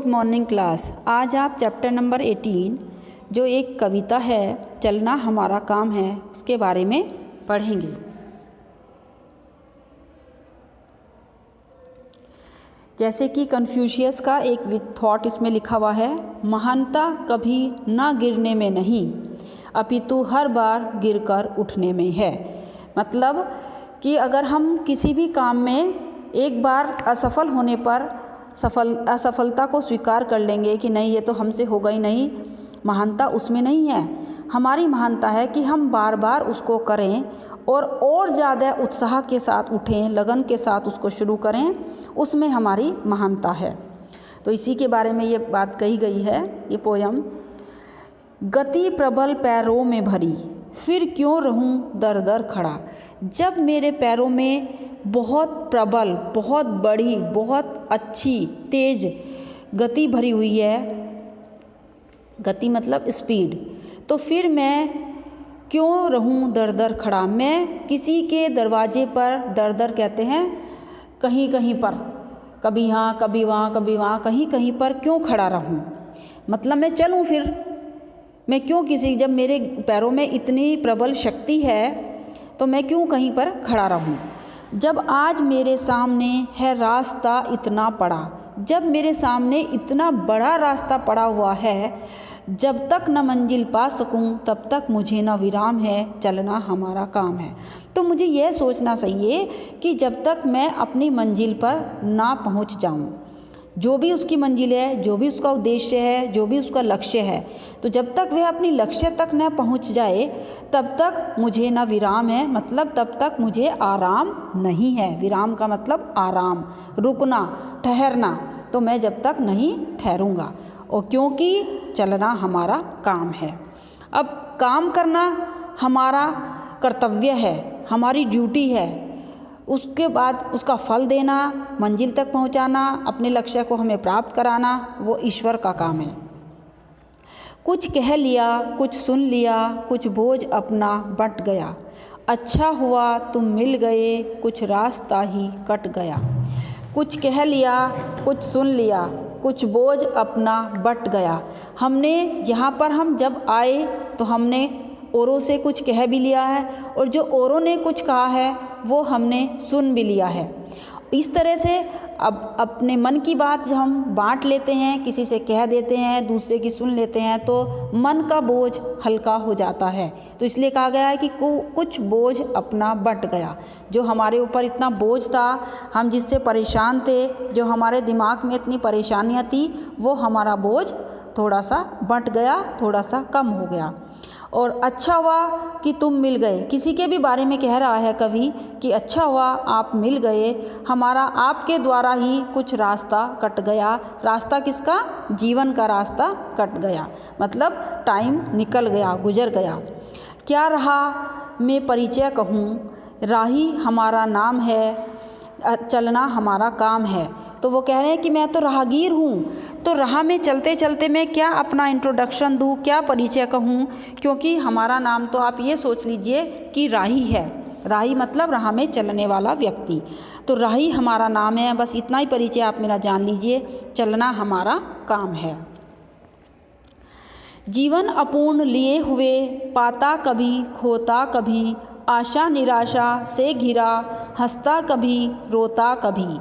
Good morning class. आज आप chapter number 18 जो एक कविता है चलना हमारा काम है उसके बारे में पढ़ेंगे। जैसे कि कन्फ्यूशियस का एक थॉट इसमें लिखा हुआ है, महानता कभी ना गिरने में नहीं अपितु हर बार गिरकर उठने में है। मतलब कि अगर हम किसी भी काम में एक बार असफल होने पर असफलता को स्वीकार कर लेंगे कि नहीं ये तो हमसे होगा ही नहीं, महानता उसमें नहीं है। हमारी महानता है कि हम बार बार उसको करें और ज़्यादा उत्साह के साथ उठें, लगन के साथ उसको शुरू करें, उसमें हमारी महानता है। तो इसी के बारे में ये बात कही गई है, ये पोयम। गति प्रबल पैरों में भरी फिर क्यों रहूं दर दर खड़ा। जब मेरे पैरों में बहुत प्रबल, बहुत बड़ी, बहुत अच्छी तेज गति भरी हुई है, गति मतलब स्पीड, तो फिर मैं क्यों रहूं दर दर खड़ा। मैं किसी के दरवाजे पर, दर दर कहते हैं कहीं कहीं पर, कभी यहाँ कभी वहाँ कभी वहाँ, कहीं कहीं पर क्यों खड़ा रहूं। मतलब मैं चलूं, फिर मैं क्यों जब मेरे पैरों में इतनी प्रबल शक्ति है तो मैं क्यों कहीं पर खड़ा रहूं। जब आज मेरे सामने है रास्ता इतना बड़ा, जब मेरे सामने इतना बड़ा रास्ता पड़ा हुआ है, जब तक न मंजिल पा सकूं तब तक मुझे न विराम है, चलना हमारा काम है। तो मुझे यह सोचना चाहिए कि जब तक मैं अपनी मंजिल पर ना पहुंच जाऊं, जो भी उसकी मंजिल है, जो भी उसका उद्देश्य है, जो भी उसका लक्ष्य है, तो जब तक वह अपनी लक्ष्य तक न पहुंच जाए तब तक मुझे न विराम है, मतलब तब तक मुझे आराम नहीं है। विराम का मतलब आराम, रुकना, ठहरना। तो मैं जब तक नहीं ठहरूंगा, और क्योंकि चलना हमारा काम है। अब काम करना हमारा कर्तव्य है, हमारी ड्यूटी है, उसके बाद उसका फल देना, मंजिल तक पहुंचाना, अपने लक्ष्य को हमें प्राप्त कराना, वो ईश्वर का काम है। कुछ कह लिया, कुछ सुन लिया, कुछ बोझ अपना बंट गया, अच्छा हुआ तुम मिल गए, कुछ रास्ता ही कट गया। कुछ कह लिया, कुछ सुन लिया, कुछ बोझ अपना बंट गया। हमने यहाँ पर हम जब आए तो हमने औरों से कुछ कह भी लिया है, और जो औरों ने कुछ कहा है वो हमने सुन भी लिया है। इस तरह से अब अपने मन की बात जब हम बांट लेते हैं, किसी से कह देते हैं, दूसरे की सुन लेते हैं, तो मन का बोझ हल्का हो जाता है। तो इसलिए कहा गया है कि कुछ बोझ अपना बंट गया। जो हमारे ऊपर इतना बोझ था, हम जिससे परेशान थे, जो हमारे दिमाग में इतनी परेशानियाँ थी, वो हमारा बोझ थोड़ा सा बंट गया, थोड़ा सा कम हो गया। और अच्छा हुआ कि तुम मिल गए, किसी के भी बारे में कह रहा है कवि कि अच्छा हुआ आप मिल गए, हमारा आपके द्वारा ही कुछ रास्ता कट गया। रास्ता किसका? जीवन का रास्ता कट गया, मतलब टाइम निकल गया, गुजर गया। क्या रहा मैं परिचय कहूँ, राही हमारा नाम है, चलना हमारा काम है। तो वो कह रहे हैं कि मैं तो राहगीर हूँ, तो राह में चलते चलते मैं क्या अपना इंट्रोडक्शन दूँ, क्या परिचय कहूँ, क्योंकि हमारा नाम तो आप ये सोच लीजिए कि राही है। राही मतलब राह में चलने वाला व्यक्ति, तो राही हमारा नाम है। बस इतना ही परिचय आप मेरा जान लीजिए, चलना हमारा काम है। जीवन अपूर्ण लिए हुए, पाता कभी खोता कभी, आशा निराशा से घिरा, हंसता कभी रोता कभी।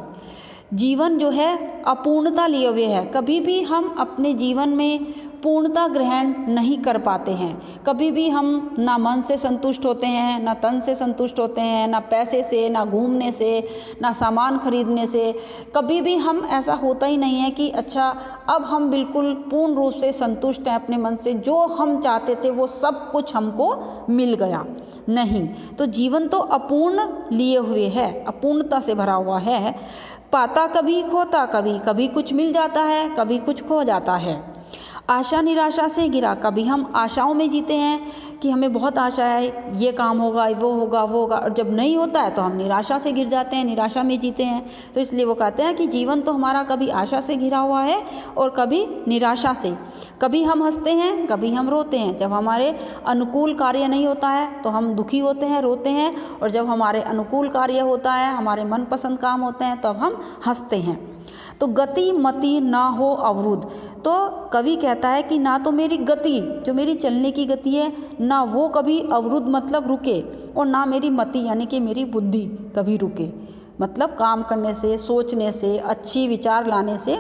जीवन जो है अपूर्णता लिए हुए है, कभी भी हम अपने जीवन में पूर्णता ग्रहण नहीं कर पाते हैं। कभी भी हम ना मन से संतुष्ट होते हैं, ना तन से संतुष्ट होते हैं, ना पैसे से, ना घूमने से, ना सामान खरीदने से। कभी भी हम ऐसा होता ही नहीं है कि अच्छा अब हम बिल्कुल पूर्ण रूप से संतुष्ट हैं अपने मन से, जो हम चाहते थे वो सब कुछ हमको मिल गया, नहीं। तो जीवन तो अपूर्ण लिए हुए है, अपूर्णता से भरा हुआ है। पाता कभी खोता कभी, कभी कुछ मिल जाता है, कभी कुछ खो जाता है। आशा निराशा से घिरा, कभी हम आशाओं में जीते हैं कि हमें बहुत आशा है, ये काम होगा, वो होगा, वो होगा, और जब नहीं होता है तो हम निराशा से घिर जाते हैं, निराशा में जीते हैं। तो इसलिए वो कहते हैं कि जीवन तो हमारा कभी आशा से घिरा हुआ है और कभी निराशा से। कभी हम हंसते हैं, कभी हम रोते हैं। जब हमारे अनुकूल कार्य नहीं होता है तो हम दुखी होते हैं, रोते हैं, और जब हमारे अनुकूल कार्य होता है, हमारे मनपसंद काम होते हैं, तब हम हंसते हैं। तो गति मति ना हो अवरुद्ध, तो कवि कहता है कि ना तो मेरी गति, जो मेरी चलने की गति है, ना वो कभी अवरुद्ध मतलब रुके, और ना मेरी मति यानी कि मेरी बुद्धि कभी रुके, मतलब काम करने से, सोचने से, अच्छी विचार लाने से।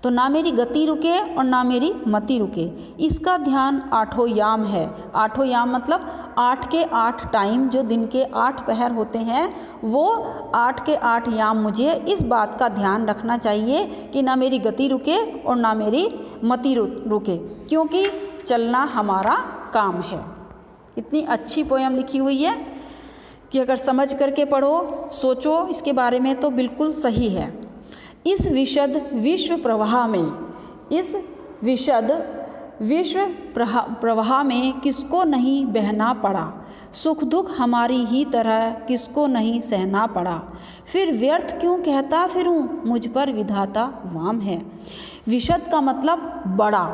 तो ना मेरी गति रुके और ना मेरी मति रुके। इसका ध्यान आठों याम है। आठों याम मतलब 8 के 8 टाइम, जो दिन के 8 पहर होते हैं, वो 8 के 8 याम मुझे इस बात का ध्यान रखना चाहिए कि ना मेरी गति रुके और ना मेरी मति रुके, क्योंकि चलना हमारा काम है। इतनी अच्छी पोयम लिखी हुई है कि अगर समझ करके पढ़ो, सोचो इसके बारे में, तो बिल्कुल सही है। इस विशद विश्व प्रवाह में, इस विशद विश्व प्रवाह में किसको नहीं बहना पड़ा, सुख दुख हमारी ही तरह किसको नहीं सहना पड़ा, फिर व्यर्थ क्यों कहता फिरूं, मुझ पर विधाता वाम है। विशद का मतलब बड़ा।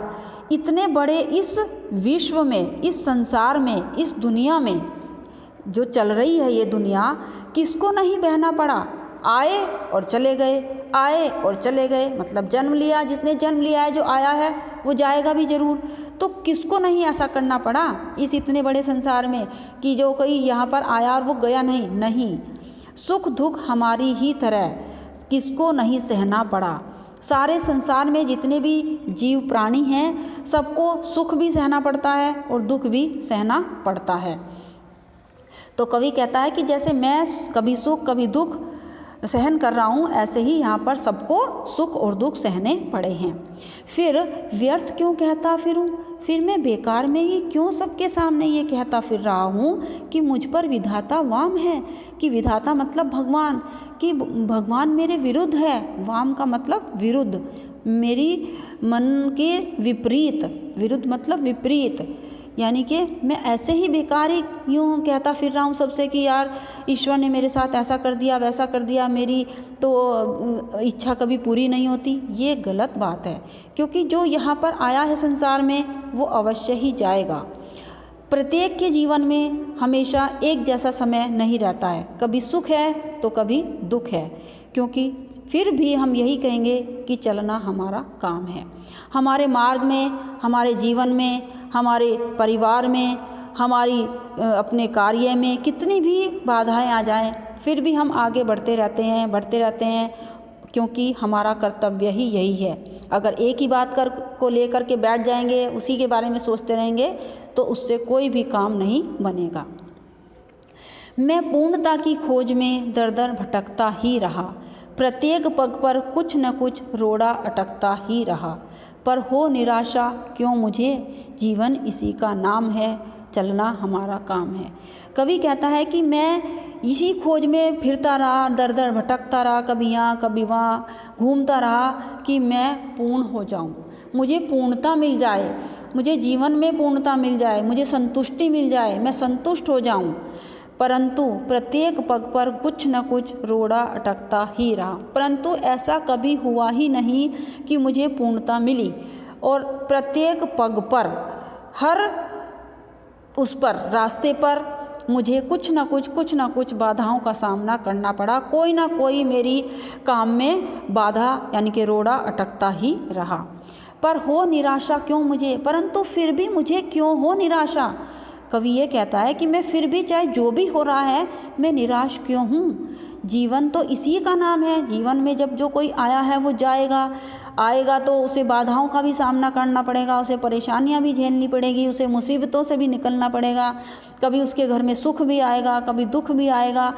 इतने बड़े इस विश्व में, इस संसार में, इस दुनिया में जो चल रही है ये दुनिया, किसको नहीं बहना पड़ा। आए और चले गए, आए और चले गए, मतलब जन्म लिया, जिसने जन्म लिया है, जो आया है वो जाएगा भी ज़रूर। तो किसको नहीं ऐसा करना पड़ा इस इतने बड़े संसार में कि जो कोई यहाँ पर आया और वो गया नहीं। नहीं, सुख दुख हमारी ही तरह किसको नहीं सहना पड़ा। सारे संसार में जितने भी जीव प्राणी हैं, सबको सुख भी सहना पड़ता है और दुख भी सहना पड़ता है। तो कवि कहता है कि जैसे मैं कभी सुख कभी दुख सहन कर रहा हूँ, ऐसे ही यहाँ पर सबको सुख और दुख सहने पड़े हैं। फिर व्यर्थ क्यों कहता फिरूं, फिर मैं बेकार में ही क्यों सबके सामने ये कहता फिर रहा हूँ कि मुझ पर विधाता वाम है। कि विधाता मतलब भगवान, कि भगवान मेरे विरुद्ध है। वाम का मतलब विरुद्ध, मेरी मन के विपरीत। विरुद्ध मतलब विपरीत, यानी कि मैं ऐसे ही बेकार ही यूँ कहता फिर रहा हूँ सबसे कि यार ईश्वर ने मेरे साथ ऐसा कर दिया, वैसा कर दिया, मेरी तो इच्छा कभी पूरी नहीं होती। ये गलत बात है, क्योंकि जो यहाँ पर आया है संसार में वो अवश्य ही जाएगा। प्रत्येक के जीवन में हमेशा एक जैसा समय नहीं रहता है, कभी सुख है तो कभी दुख है। क्योंकि फिर भी हम यही कहेंगे कि चलना हमारा काम है। हमारे मार्ग में, हमारे जीवन में, हमारे परिवार में, हमारी अपने कार्य में कितनी भी बाधाएं आ जाएं, फिर भी हम आगे बढ़ते रहते हैं, क्योंकि हमारा कर्तव्य ही यही है। अगर एक ही बात को लेकर के बैठ जाएंगे, उसी के बारे में सोचते रहेंगे, तो उससे कोई भी काम नहीं बनेगा। मैं पूर्णता की खोज में दर दर भटकता ही रहा, प्रत्येक पग पर कुछ न कुछ रोड़ा अटकता ही रहा, पर हो निराशा क्यों मुझे, जीवन इसी का नाम है, चलना हमारा काम है। कवि कहता है कि मैं इसी खोज में फिरता रहा, दर दर भटकता रहा, कभी यहाँ कभी वहाँ घूमता रहा कि मैं पूर्ण हो जाऊँ, मुझे पूर्णता मिल जाए, मुझे जीवन में पूर्णता मिल जाए, मुझे संतुष्टि मिल जाए, मैं संतुष्ट हो जाऊँ। परंतु प्रत्येक पग पर कुछ न कुछ रोड़ा अटकता ही रहा। परंतु ऐसा कभी हुआ ही नहीं कि मुझे पूर्णता मिली। और प्रत्येक पग पर, हर उस पर रास्ते पर मुझे कुछ न कुछ बाधाओं का सामना करना पड़ा। कोई ना कोई मेरी काम में बाधा यानी कि रोड़ा अटकता ही रहा। पर हो निराशा क्यों मुझे, परंतु फिर भी मुझे क्यों हो निराशा। कवि ये कहता है कि मैं फिर भी चाहे जो भी हो रहा है, मैं निराश क्यों हूँ। जीवन तो इसी का नाम है। जीवन में जब जो कोई आया है वो जाएगा, आएगा तो उसे बाधाओं का भी सामना करना पड़ेगा, उसे परेशानियां भी झेलनी पड़ेगी, उसे मुसीबतों से भी निकलना पड़ेगा। कभी उसके घर में सुख भी आएगा, कभी दुख भी आएगा।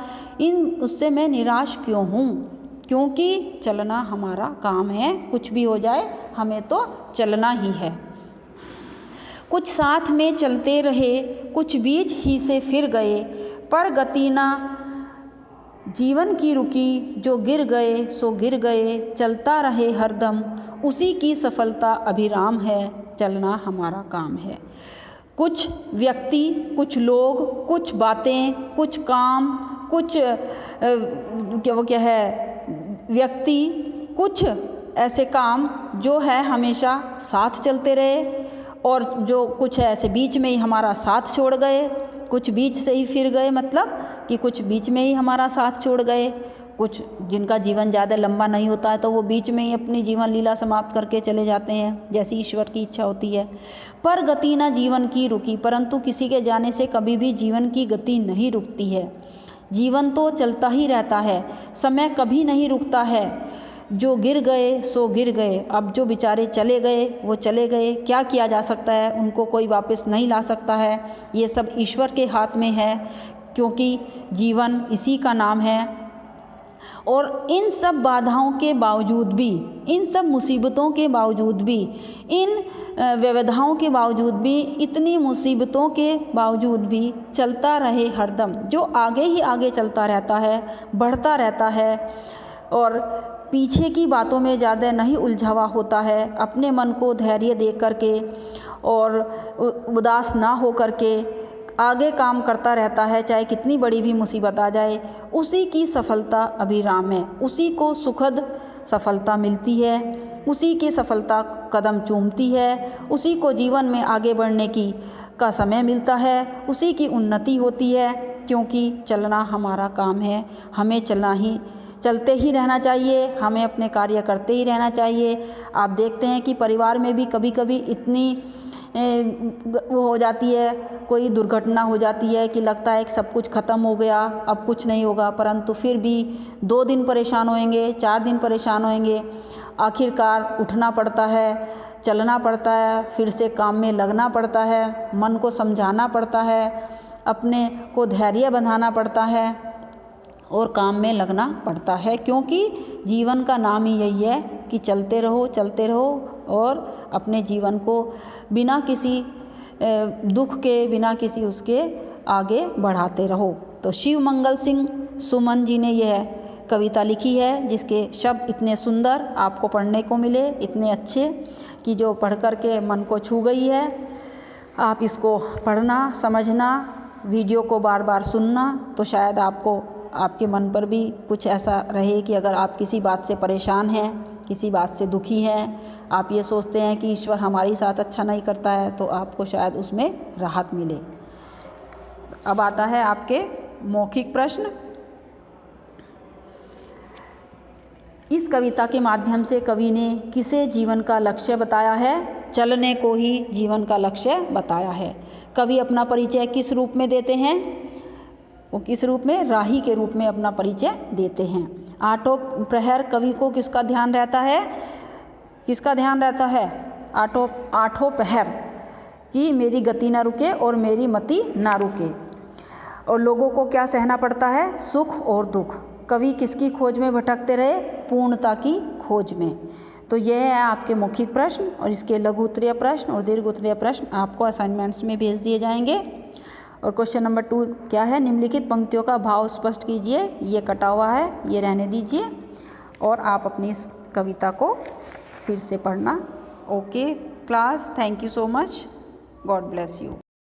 उससे मैं निराश क्यों हूँ, क्योंकि चलना हमारा काम है। कुछ भी हो जाए हमें तो चलना ही है। कुछ साथ में चलते रहे, कुछ बीच ही से फिर गए, पर गति ना जीवन की रुकी, जो गिर गए सो गिर गए, चलता रहे हरदम, उसी की सफलता अभिराम है, चलना हमारा काम है। कुछ व्यक्ति, कुछ लोग, कुछ बातें, कुछ काम, कुछ व्यक्ति, कुछ ऐसे काम जो है हमेशा साथ चलते रहे, और जो कुछ है ऐसे बीच में ही हमारा साथ छोड़ गए। कुछ बीच से ही फिर गए, मतलब कि कुछ बीच में ही हमारा साथ छोड़ गए। कुछ जिनका जीवन ज़्यादा लंबा नहीं होता है तो वो बीच में ही अपनी जीवन लीला समाप्त करके चले जाते हैं, जैसी ईश्वर की इच्छा होती है। पर गति न जीवन की रुकी, परंतु किसी के जाने से कभी भी जीवन की गति नहीं रुकती है। जीवन तो चलता ही रहता है, समय कभी नहीं रुकता है। जो गिर गए सो गिर गए, अब जो बेचारे चले गए वो चले गए, क्या किया जा सकता है, उनको कोई वापस नहीं ला सकता है। ये सब ईश्वर के हाथ में है, क्योंकि जीवन इसी का नाम है। और इन सब बाधाओं के बावजूद भी, इन सब मुसीबतों के बावजूद भी, इन व्यवधाओं के बावजूद भी, इतनी मुसीबतों के बावजूद भी चलता रहे हरदम, जो आगे ही आगे चलता रहता है, बढ़ता रहता है और पीछे की बातों में ज़्यादा नहीं उलझा हुआ होता है। अपने मन को धैर्य दे करके और उदास ना हो करके आगे काम करता रहता है, चाहे कितनी बड़ी भी मुसीबत आ जाए। उसी की सफलता अभिराम है, उसी को सुखद सफलता मिलती है, उसी की सफलता कदम चूमती है, उसी को जीवन में आगे बढ़ने का समय मिलता है, उसी की उन्नति होती है। क्योंकि चलना हमारा काम है, हमें चलते ही रहना चाहिए, हमें अपने कार्य करते ही रहना चाहिए। आप देखते हैं कि परिवार में भी कभी कभी इतनी वो हो जाती है, कोई दुर्घटना हो जाती है कि लगता है कि सब कुछ ख़त्म हो गया, अब कुछ नहीं होगा, परंतु फिर भी 2 दिन परेशान होएंगे, 4 दिन परेशान होएंगे, आखिरकार उठना पड़ता है, चलना पड़ता है, फिर से काम में लगना पड़ता है, मन को समझाना पड़ता है, अपने को धैर्य बंधाना पड़ता है और काम में लगना पड़ता है। क्योंकि जीवन का नाम ही यही है कि चलते रहो और अपने जीवन को बिना किसी दुख के, बिना किसी उसके आगे बढ़ाते रहो। तो शिव मंगल सिंह सुमन जी ने यह कविता लिखी है, जिसके शब्द इतने सुंदर आपको पढ़ने को मिले, इतने अच्छे कि जो पढ़ कर के मन को छू गई है। आप इसको पढ़ना, समझना, वीडियो को बार बार सुनना, तो शायद आपके मन पर भी कुछ ऐसा रहे कि अगर आप किसी बात से परेशान हैं, किसी बात से दुखी हैं, आप ये सोचते हैं कि ईश्वर हमारे साथ अच्छा नहीं करता है, तो आपको शायद उसमें राहत मिले। अब आता है आपके मौखिक प्रश्न। इस कविता के माध्यम से कवि ने किसे जीवन का लक्ष्य बताया है? चलने को ही जीवन का लक्ष्य बताया है। कवि अपना परिचय किस रूप में देते हैं? वो किस रूप में? राही के रूप में अपना परिचय देते हैं। आठों प्रहर कवि को किसका ध्यान रहता है? किसका ध्यान रहता है? आठों पहर कि मेरी गति ना रुके और मेरी मति ना रुके। और लोगों को क्या सहना पड़ता है? सुख और दुख। कवि किसकी खोज में भटकते रहे? पूर्णता की खोज में। तो यह है आपके मौखिक प्रश्न, और इसके लघु उत्तरीय प्रश्न और दीर्घ उत्तरीय प्रश्न आपको असाइनमेंट्स में भेज दिए जाएंगे। और क्वेश्चन नंबर 2 क्या है? निम्नलिखित पंक्तियों का भाव स्पष्ट कीजिए। ये कटा हुआ है, ये रहने दीजिए और आप अपनी इस कविता को फिर से पढ़ना। Okay class, thank you so much, God bless you.